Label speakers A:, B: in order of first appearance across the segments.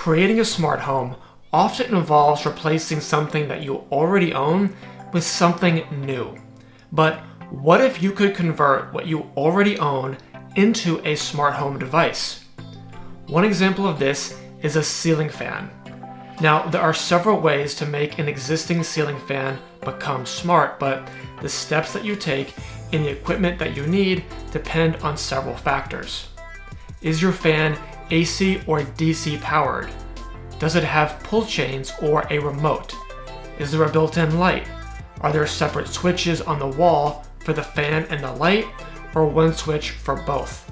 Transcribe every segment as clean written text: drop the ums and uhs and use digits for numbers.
A: Creating a smart home often involves replacing something that you already own with something new. But what if you could convert what you already own into a smart home device? One example of this is a ceiling fan. Now, there are several ways to make an existing ceiling fan become smart, but the steps that you take and the equipment that you need depend on several factors. Is your fan AC or DC powered? Does it have pull chains or a remote? Is there a built-in light? Are there separate switches on the wall for the fan and the light, or one switch for both?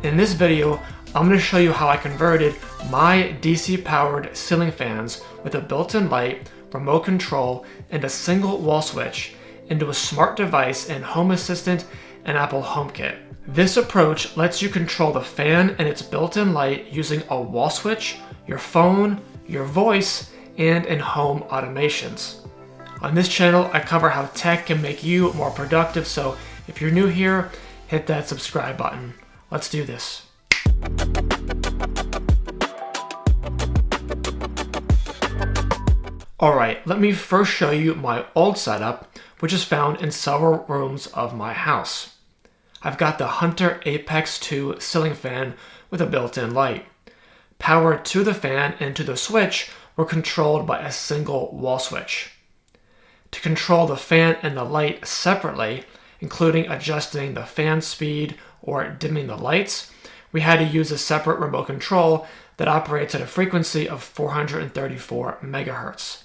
A: In this video, I'm going to show you how I converted my DC powered ceiling fans with a built-in light, remote control, and a single wall switch into a smart device in Home Assistant and Apple HomeKit. This approach lets you control the fan and its built-in light using a wall switch, your phone, your voice, and in home automations. On this channel, I cover how tech can make you more productive, so if you're new here, hit that subscribe button. Let's do this. Alright, let me first show you my old setup, which is found in several rooms of my house. I've got the Hunter Apex 2 ceiling fan with a built-in light. Power to the fan and to the switch were controlled by a single wall switch. To control the fan and the light separately, including adjusting the fan speed or dimming the lights, we had to use a separate remote control that operates at a frequency of 434 megahertz.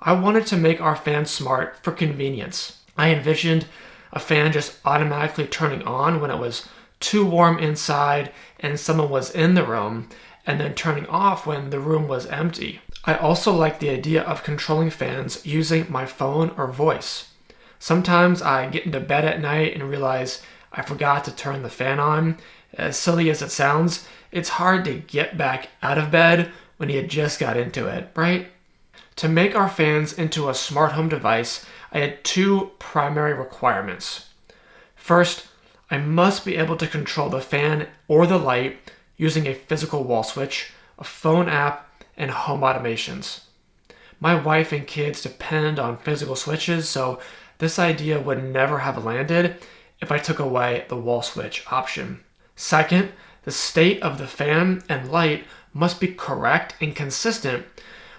A: I wanted to make our fan smart for convenience. I envisioned a fan just automatically turning on when it was too warm inside and someone was in the room, and then turning off when the room was empty. I also like the idea of controlling fans using my phone or voice. Sometimes I get into bed at night and realize I forgot to turn the fan on. As silly as it sounds, it's hard to get back out of bed when you just got into it, right? To make our fans into a smart home device, I had two primary requirements. First, I must be able to control the fan or the light using a physical wall switch, a phone app, and home automations. My wife and kids depend on physical switches, so this idea would never have landed if I took away the wall switch option. Second, the state of the fan and light must be correct and consistent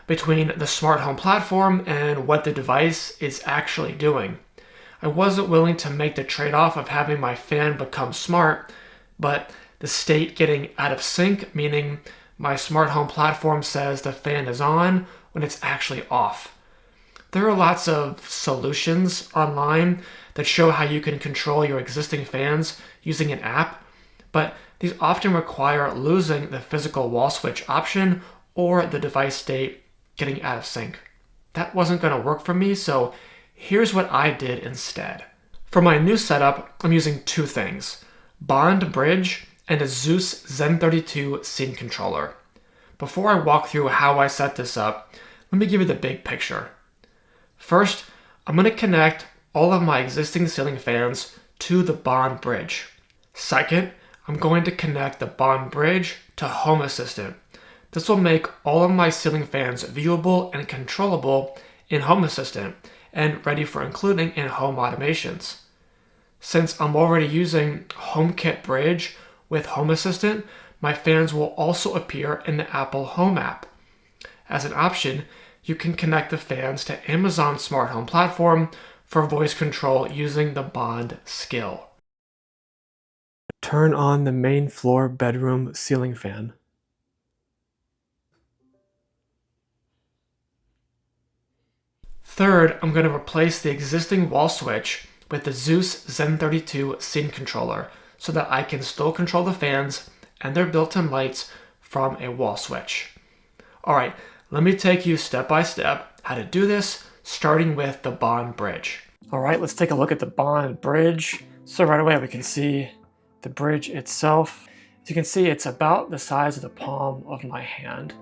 A: between the smart home platform and what the device is actually doing. I wasn't willing to make the trade-off of having my fan become smart, but the state getting out of sync, meaning my smart home platform says the fan is on when it's actually off. There are lots of solutions online that show how you can control your existing fans using an app, but these often require losing the physical wall switch option or the device state getting out of sync. That wasn't going to work for me, so here's what I did instead. For my new setup, I'm using two things: Bond Bridge and a Zooz Zen 32 scene controller. Before I walk through how I set this up, let me give you the big picture. First, I'm going to connect all of my existing ceiling fans to the Bond Bridge. Second, I'm going to connect the Bond Bridge to Home Assistant. This will make all of my ceiling fans viewable and controllable in Home Assistant and ready for including in home automations. Since I'm already using HomeKit Bridge with Home Assistant, my fans will also appear in the Apple Home app. As an option, you can connect the fans to Amazon Smart Home platform for voice control using the Bond skill. Turn on the main floor bedroom ceiling fan. Third, I'm going to replace the existing wall switch with the Zooz Zen 32 scene controller so that I can still control the fans and their built-in lights from a wall switch. Alright, let me take you step by step how to do this, starting with the Bond Bridge. Alright, let's take a look at the Bond Bridge. So right away we can see the bridge itself. As you can see, it's about the size of the palm of my hand.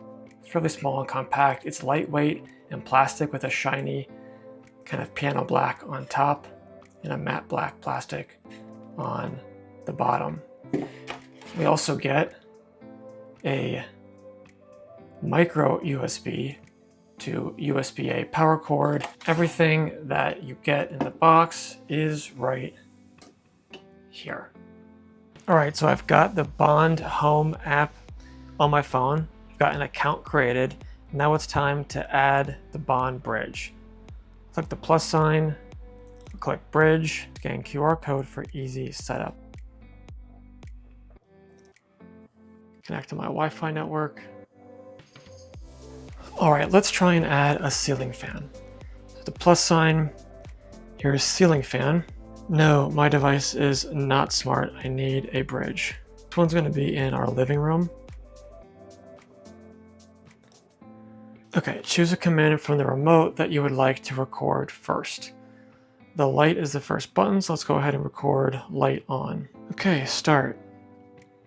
A: It's really small and compact. It's lightweight and plastic with a shiny kind of piano black on top and a matte black plastic on the bottom. We also get a micro USB to USB-A power cord. Everything that you get in the box is right here. All right, so I've got the Bond Home app on my phone. I've got an account created. Now it's time to add the Bond bridge. Click the plus sign, click bridge, scan QR code for easy setup. Connect to my Wi-Fi network. All right, let's try and add a ceiling fan. So the plus sign, here's ceiling fan. No, my device is not smart. I need a bridge. This one's going to be in our living room. Okay, choose a command from the remote that you would like to record first. The light is the first button, so let's go ahead and record light on. Okay, start.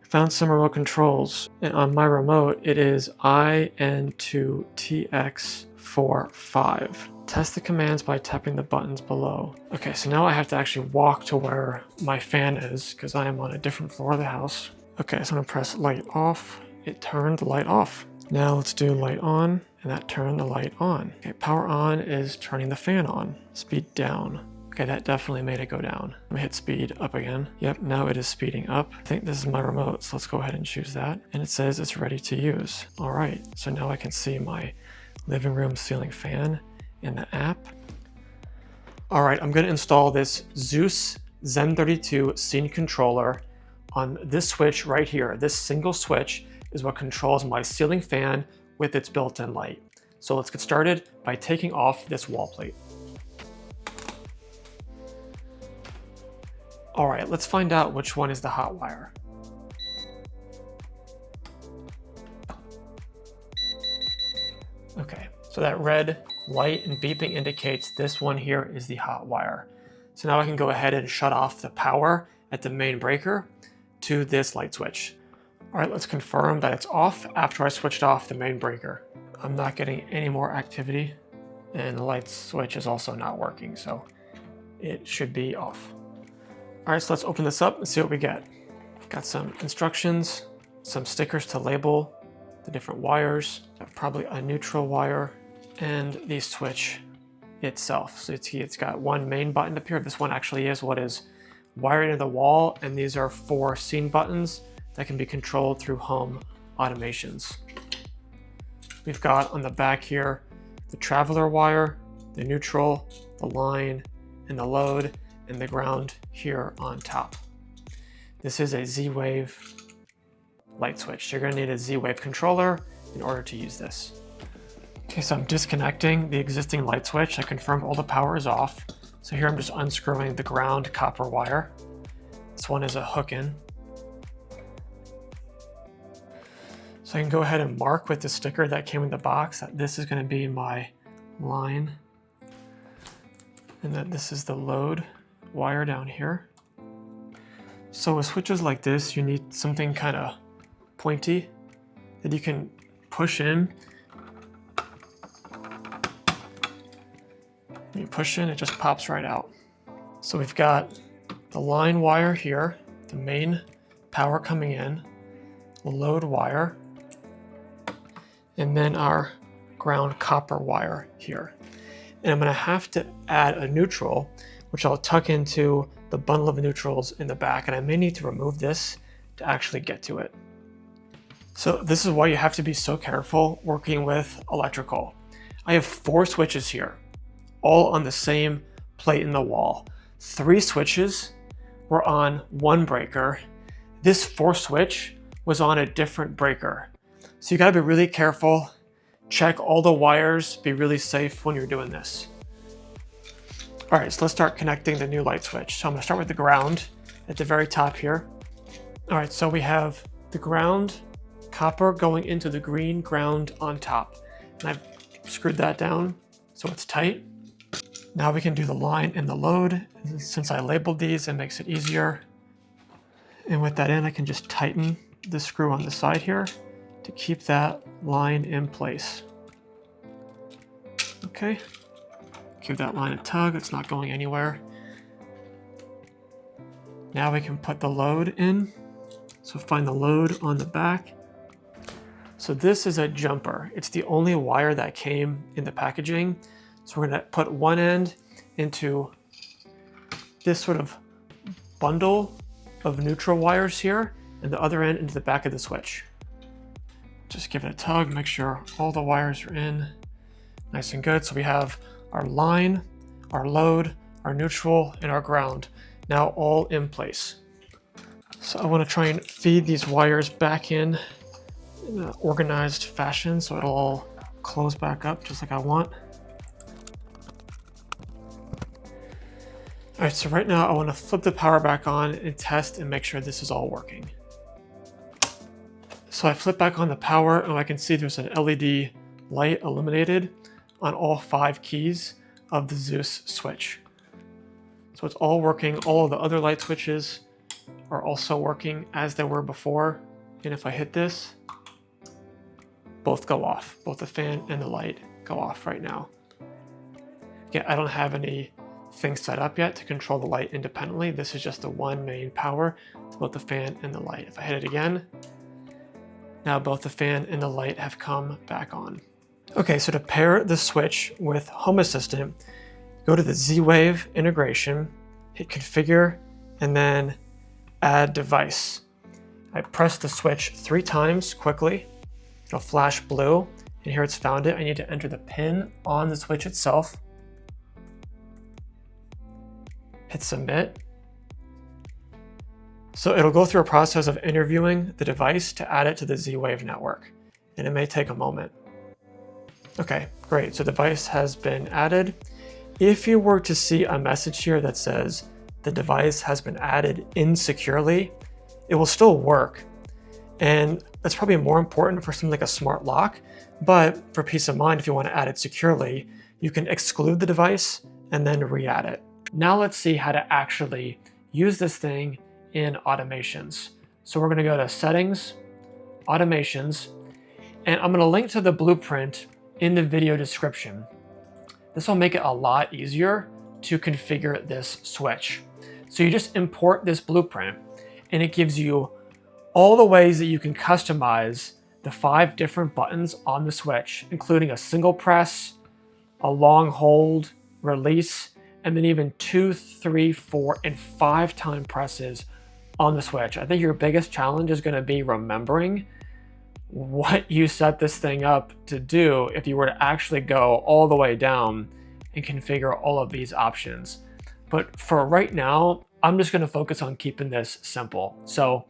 A: Found some remote controls, and on my remote it is IN2TX45. Test the commands by tapping the buttons below. Okay, so now I have to actually walk to where my fan is because I am on a different floor of the house. Okay, so I'm gonna press light off. It turned the light off. Now let's do light on, and that turned the light on. Okay, power on is turning the fan on. Speed down. Okay, that definitely made it go down. Let me hit speed up again. Yep, now it is speeding up. I think this is my remote, so let's go ahead and choose that. And it says it's ready to use. All right, so now I can see my living room ceiling fan in the app. All right, I'm gonna install this Zooz Zen32 scene controller on this switch right here. This single switch is what controls my ceiling fan with its built-in light. So let's get started by taking off this wall plate. All right, let's find out which one is the hot wire. Okay, so that red light and beeping indicates this one here is the hot wire. So now I can go ahead and shut off the power at the main breaker to this light switch. All right, let's confirm that it's off after I switched off the main breaker. I'm not getting any more activity, and the light switch is also not working, so it should be off. All right, so let's open this up and see what we get. Got some instructions, some stickers to label the different wires, probably a neutral wire, and the switch itself. So it's got one main button up here. This one actually is what is wired into the wall, and these are 4 scene buttons that can be controlled through home automations. We've got on the back here the traveler wire, the neutral, the line, and the load, and the ground here on top. This is a Z-Wave light switch. You're gonna need a Z-Wave controller in order to use this. Okay, so I'm disconnecting the existing light switch. I confirmed all the power is off. So here I'm just unscrewing the ground copper wire. This one is a hook in. So I can go ahead and mark with the sticker that came in the box that this is gonna be my line, and that this is the load wire down here. So with switches like this, you need something kind of pointy that you can push in. When you push in, it just pops right out. So we've got the line wire here, the main power coming in, the load wire, and then our ground copper wire here. And I'm gonna have to add a neutral, which I'll tuck into the bundle of neutrals in the back, and I may need to remove this to actually get to it. So this is why you have to be so careful working with electrical. I have 4 switches here, all on the same plate in the wall. 3 switches were on one breaker. This 4th switch was on a different breaker. So you gotta be really careful, check all the wires, be really safe when you're doing this. All right, so let's start connecting the new light switch. So I'm gonna start with the ground at the very top here. All right, so we have the ground copper going into the green ground on top. And I've screwed that down so it's tight. Now we can do the line and the load. Since I labeled these, it makes it easier. And with that in, I can just tighten the screw on the side here to keep that line in place. Okay, give that line a tug, it's not going anywhere. Now we can put the load in. So find the load on the back. So this is a jumper. It's the only wire that came in the packaging. So we're gonna put one end into this sort of bundle of neutral wires here, and the other end into the back of the switch. Just give it a tug, make sure all the wires are in nice and good. So we have our line, our load, our neutral, and our ground now all in place. So I want to try and feed these wires back in an organized fashion so it'll all close back up just like I want. All right, so right now I want to flip the power back on and test and make sure this is all working. So I flip back on the power and I can see there's an LED light illuminated on all 5 keys of the Zooz switch. So it's all working. All of the other light switches are also working as they were before. And if I hit this, both go off. Both the fan and the light go off right now. Again, I don't have anything set up yet to control the light independently. This is just the one main power to both the fan and the light. If I hit it again, now both the fan and the light have come back on. Okay, so to pair the switch with Home Assistant, go to the Z-Wave integration, hit configure, and then add device. I press the switch 3 times quickly. It'll flash blue, and here it's found it. I need to enter the pin on the switch itself. Hit submit. So it'll go through a process of interviewing the device to add it to the Z-Wave network, and it may take a moment. Okay, great, so the device has been added. If you were to see a message here that says the device has been added insecurely, it will still work. And that's probably more important for something like a smart lock, but for peace of mind, if you want to add it securely, you can exclude the device and then re-add it. Now let's see how to actually use this thing in automations. So we're going to go to settings, automations, and I'm going to link to the blueprint in the video description. This will make it a lot easier to configure this switch. So you just import this blueprint and it gives you all the ways that you can customize the 5 different buttons on the switch, including a single press, a long hold, release, and then even 2, 3, 4, and 5 time presses on the switch. I think your biggest challenge is going to be remembering what you set this thing up to do if you were to actually go all the way down and configure all of these options. But for right now, I'm just going to focus on keeping this simple. So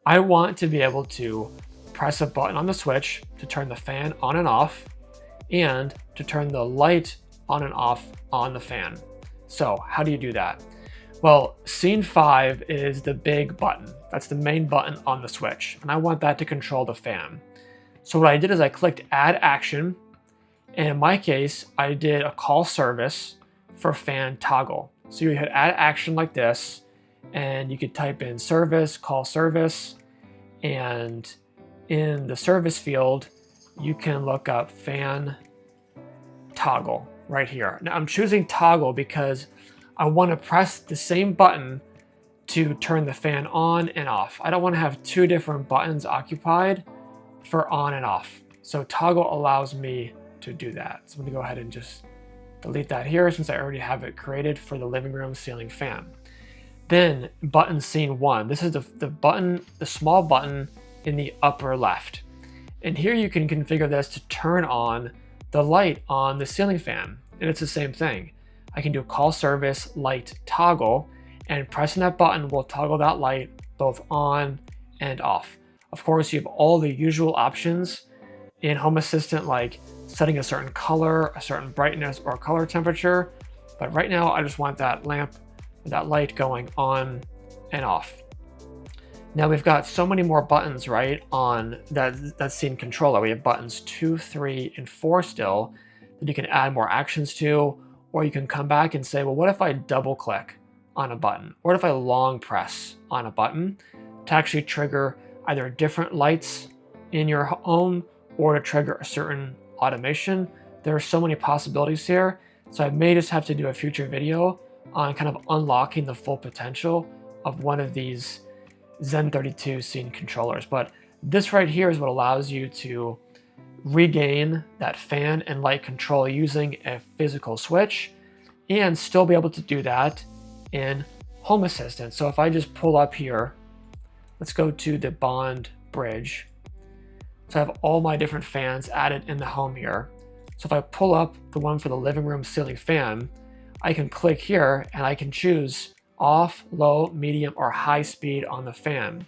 A: I want to be able to press a button on the switch to turn the fan on and off, and to turn the light on and off on the fan. So how do you do that? Well, scene 5 is the big button. That's the main button on the switch, and I want that to control the fan. So what I did is I clicked add action, and in my case, I did a call service for fan toggle. So you hit add action like this, and you could type in service, call service, and in the service field, you can look up fan toggle right here. Now I'm choosing toggle because I want to press the same button to turn the fan on and off. I don't want to have 2 different buttons occupied for on and off. So toggle allows me to do that. So I'm going to go ahead and just delete that here since I already have it created for the living room ceiling fan. Then button scene 1. This is the button, the small button in the upper left. And here you can configure this to turn on the light on the ceiling fan. And it's the same thing. I can do call service light toggle, and pressing that button will toggle that light both on and off. Of course, you have all the usual options in Home Assistant, like setting a certain color, a certain brightness, or color temperature. But right now, I just want that lamp, that light going on and off. Now we've got so many more buttons, right, on that scene controller. We have buttons 2, 3, and 4 still that you can add more actions to, or you can come back and say, well, what if I double click on a button? What if I long press on a button to actually trigger either different lights in your home or to trigger a certain automation? There are so many possibilities here. So I may just have to do a future video on kind of unlocking the full potential of one of these Zen 32 scene controllers. But This right here is what allows you to regain that fan and light control using a physical switch and still be able to do that in Home Assistant. So if I just pull up here, let's go to the Bond bridge. So I have all my different fans added in the home here. So if I pull up the one for the living room ceiling fan, I can click here and I can choose off, low, medium, or high speed on the fan.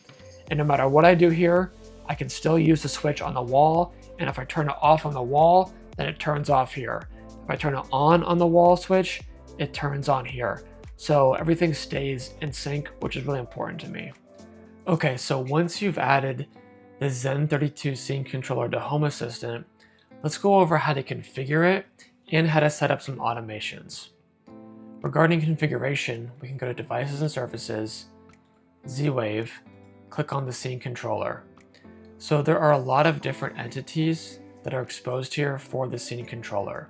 A: And no matter what I do here, I can still use the switch on the wall. And if I turn it off on the wall, then it turns off here. If I turn it on the wall switch, it turns on here. So everything stays in sync, which is really important to me. Okay, so once you've added the Zen 32 scene controller to Home Assistant, let's go over how to configure it and how to set up some automations. Regarding configuration, we can go to Devices and Surfaces, Z-Wave, click on the scene controller. So there are a lot of different entities that are exposed here for the scene controller.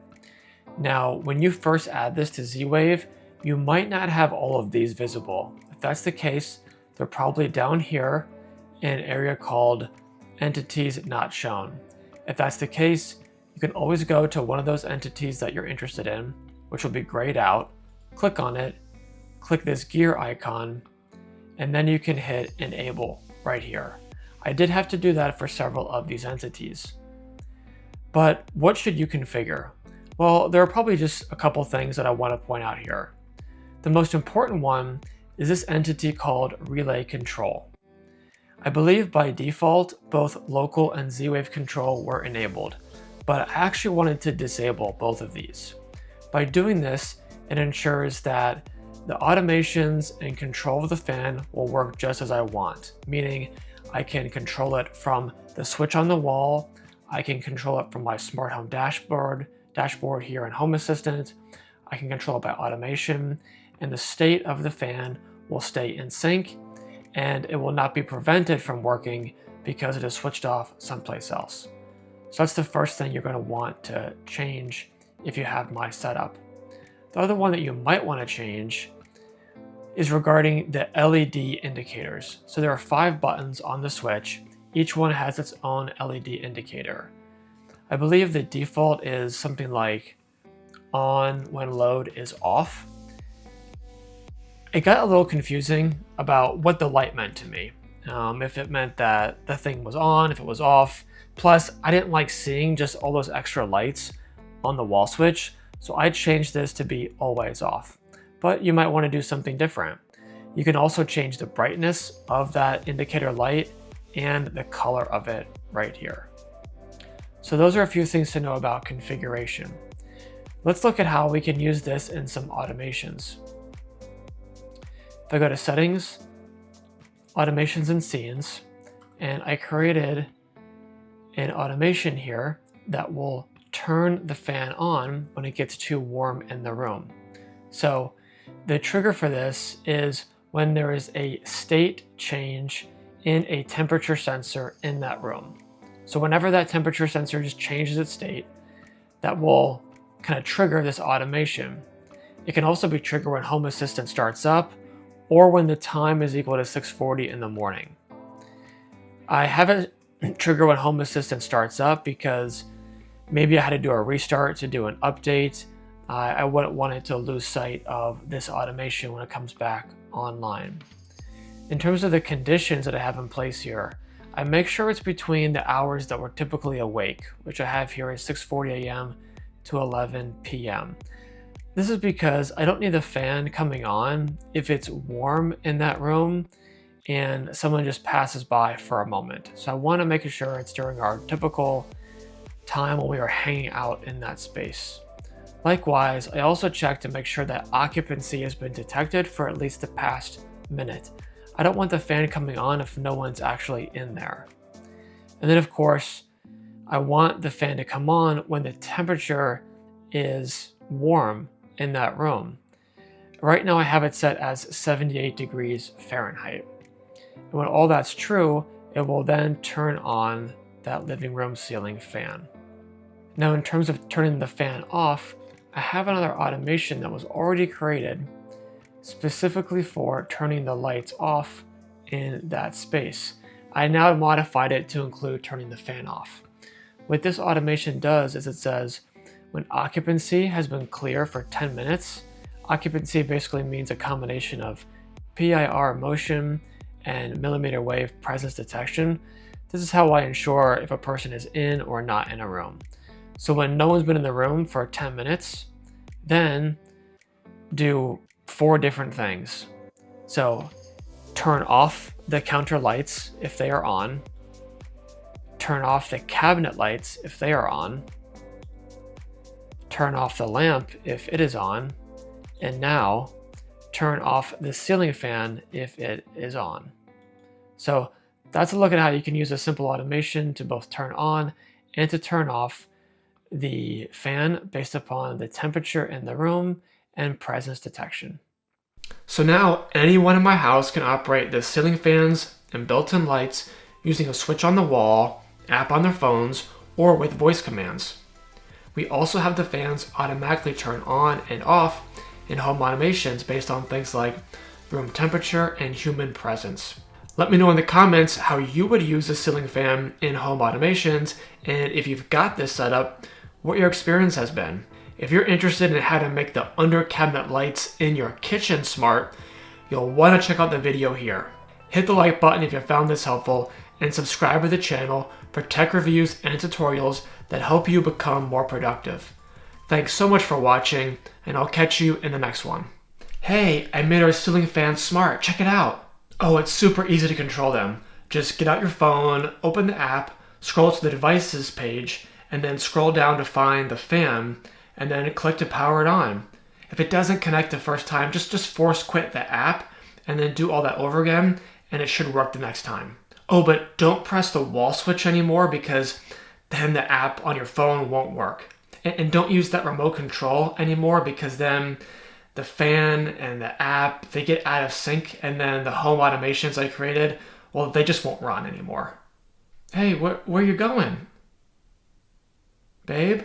A: Now, when you first add this to Z-Wave, you might not have all of these visible. If that's the case, they're probably down here in an area called Entities Not Shown. If that's the case, you can always go to one of those entities that you're interested in, which will be grayed out, click on it, click this gear icon, and then you can hit Enable right here. I did have to do that for several of these entities. But what should you configure? Well, there are probably just a couple things that I want to point out here. The most important one is this entity called Relay Control. I believe by default, both local and Z-Wave control were enabled, but I actually wanted to disable both of these. By doing this, it ensures that the automations and control of the fan will work just as I want, meaning I can control it from the switch on the wall, I can control it from my smart home dashboard here in Home Assistant, I can control it by automation, and the state of the fan will stay in sync, and it will not be prevented from working because it is switched off someplace else. So that's the first thing you're going to want to change if you have my setup. The other one that you might want to change is regarding the LED indicators. So there are 5 buttons on the switch. Each one has its own LED indicator. I believe the default is something like on when load is off. It got a little confusing about what the light meant to me. If it meant that the thing was on, if it was off. Plus, I didn't like seeing just all those extra lights on the wall switch, so I changed this to be always off. But you might want to do something different. You can also change the brightness of that indicator light and the color of it right here. So those are a few things to know about configuration. Let's look at how we can use this in some automations. If I go to Settings, Automations and Scenes, and I created an automation here that will turn the fan on when it gets too warm in the room. So the trigger for this is when there is a state change in a temperature sensor in that room. So whenever that temperature sensor just changes its state, that will kind of trigger this automation. It can also be triggered when Home Assistant starts up or when the time is equal to 6:40 in the morning. I have it trigger when Home Assistant starts up because maybe I had to do a restart to do an update. I wouldn't want it to lose sight of this automation when it comes back online. In terms of the conditions that I have in place here, I make sure it's between the hours that we're typically awake, which I have here is 6:40 a.m. to 11 p.m. This is because I don't need the fan coming on if it's warm in that room and someone just passes by for a moment. So I want to make sure it's during our typical time when we are hanging out in that space. Likewise, I also check to make sure that occupancy has been detected for at least the past minute. I don't want the fan coming on if no one's actually in there. And then of course, I want the fan to come on when the temperature is warm in that room. Right now I have it set as 78 degrees Fahrenheit. And when all that's true, it will then turn on that living room ceiling fan. Now in terms of turning the fan off, I have another automation that was already created specifically for turning the lights off in that space. I now modified it to include turning the fan off. What this automation does is it says, when occupancy has been clear for 10 minutes, occupancy basically means a combination of PIR motion and millimeter wave presence detection. This is how I ensure if a person is in or not in a room. So when no one's been in the room for 10 minutes, then do 4 different things. So turn off the counter lights if they are on, turn off the cabinet lights if they are on, turn off the lamp if it is on, and now turn off the ceiling fan if it is on. So that's a look at how you can use a simple automation to both turn on and to turn off the fan based upon the temperature in the room and presence detection. So now anyone in my house can operate the ceiling fans and built-in lights using a switch on the wall, app on their phones, or with voice commands. We also have the fans automatically turn on and off in home automations based on things like room temperature and human presence. Let me know in the comments how you would use a ceiling fan in home automations, and if you've got this set up, what your experience has been. If you're interested in how to make the under cabinet lights in your kitchen smart, you'll want to check out the video here. Hit the like button if you found this helpful, and subscribe to the channel for tech reviews and tutorials that help you become more productive. Thanks so much for watching, and I'll catch you in the next one. Hey, I made our ceiling fans smart. Check it out. Oh, it's super easy to control them. Just get out your phone, open the app, scroll to the devices page, and then scroll down to find the fan, and then click to power it on. If it doesn't connect the first time, just force quit the app, and then do all that over again, and it should work the next time. Oh, but don't press the wall switch anymore, because then the app on your phone won't work. And don't use that remote control anymore, because then the fan and the app, they get out of sync, and then the home automations I created, well, they just won't run anymore. Hey, where you going? Babe?